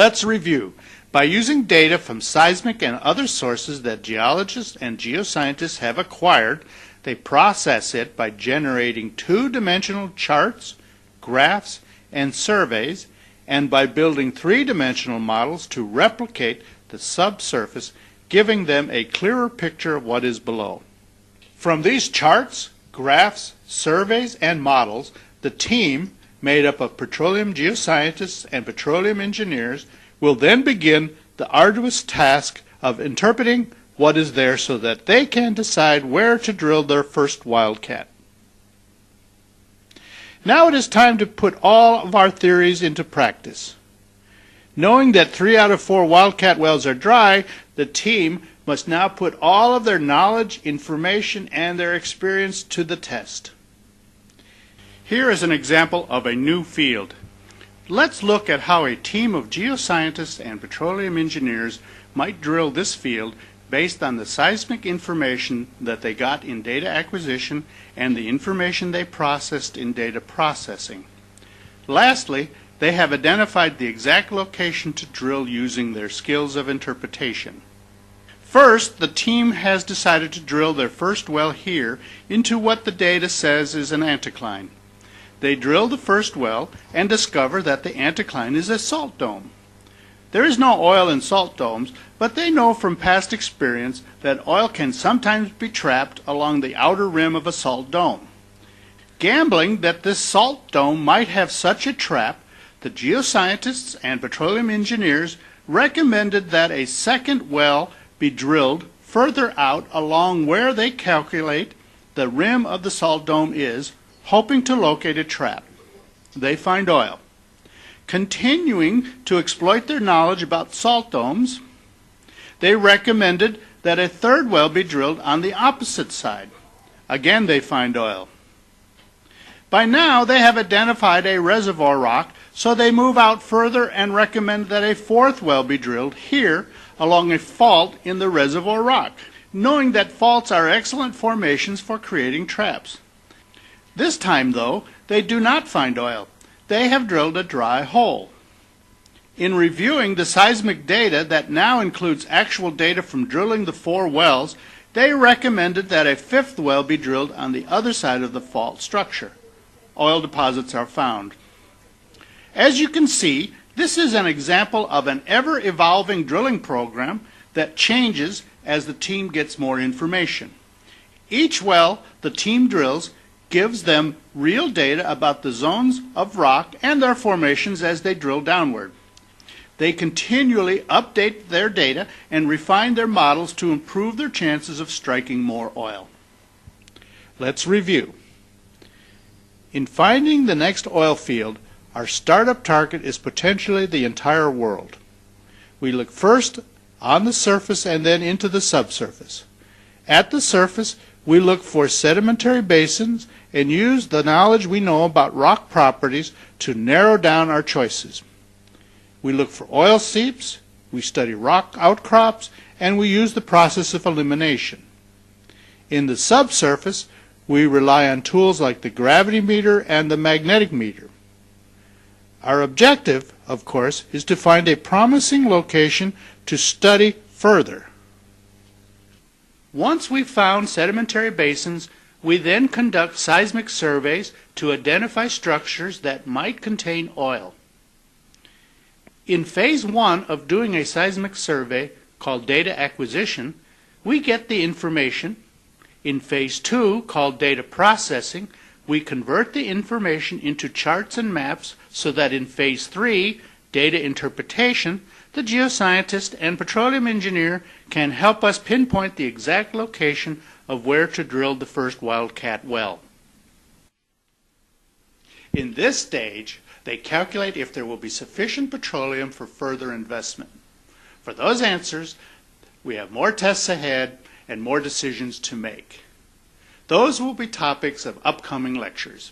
Let's review. By using data from seismic and other sources that geologists and geoscientists have acquired, they process it by generating two-dimensional charts, graphs, and surveys, and by building three-dimensional models to replicate the subsurface, giving them a clearer picture of what is below. From these charts, graphs, surveys, and models, the team, made up of petroleum geoscientists and petroleum engineers, will then begin the arduous task of interpreting what is there so that they can decide where to drill their first wildcat. Now it is time to put all of our theories into practice. Knowing that 3 out of 4 wildcat wells are dry, the team must now put all of their knowledge, information, and their experience to the test. Here is an example of a new field. Let's look at how a team of geoscientists and petroleum engineers might drill this field based on the seismic information that they got in data acquisition and the information they processed in data processing. Lastly, they have identified the exact location to drill using their skills of interpretation. First, the team has decided to drill their first well here into what the data says is an anticline. They drill the first well and discover that the anticline is a salt dome. There is no oil in salt domes, but they know from past experience that oil can sometimes be trapped along the outer rim of a salt dome. Gambling that this salt dome might have such a trap, the geoscientists and petroleum engineers recommended that a second well be drilled further out along where they calculate the rim of the salt dome is, hoping to locate a trap. They find oil. Continuing to exploit their knowledge about salt domes, they recommended that a third well be drilled on the opposite side. Again, they find oil. By now, they have identified a reservoir rock, so they move out further and recommend that a fourth well be drilled here along a fault in the reservoir rock, knowing that faults are excellent formations for creating traps. This time, though, they do not find oil. They have drilled a dry hole. In reviewing the seismic data that now includes actual data from drilling the 4 wells, they recommended that a fifth well be drilled on the other side of the fault structure. Oil deposits are found. As you can see, this is an example of an ever-evolving drilling program that changes as the team gets more information. Each well the team drills gives them real data about the zones of rock and their formations as they drill downward. They continually update their data and refine their models to improve their chances of striking more oil. Let's review. In finding the next oil field, our startup target is potentially the entire world. We look first on the surface and then into the subsurface. At the surface, we look for sedimentary basins and use the knowledge we know about rock properties to narrow down our choices. We look for oil seeps, we study rock outcrops, and we use the process of elimination. In the subsurface, we rely on tools like the gravity meter and the magnetic meter. Our objective, of course, is to find a promising location to study further. Once we've found sedimentary basins, we then conduct seismic surveys to identify structures that might contain oil. In phase 1 of doing a seismic survey, called data acquisition, we get the information. In phase 2, called data processing, we convert the information into charts and maps so that in phase 3, data interpretation, the geoscientist and petroleum engineer can help us pinpoint the exact location of where to drill the first wildcat well. In this stage, they calculate if there will be sufficient petroleum for further investment. For those answers, we have more tests ahead and more decisions to make. Those will be topics of upcoming lectures.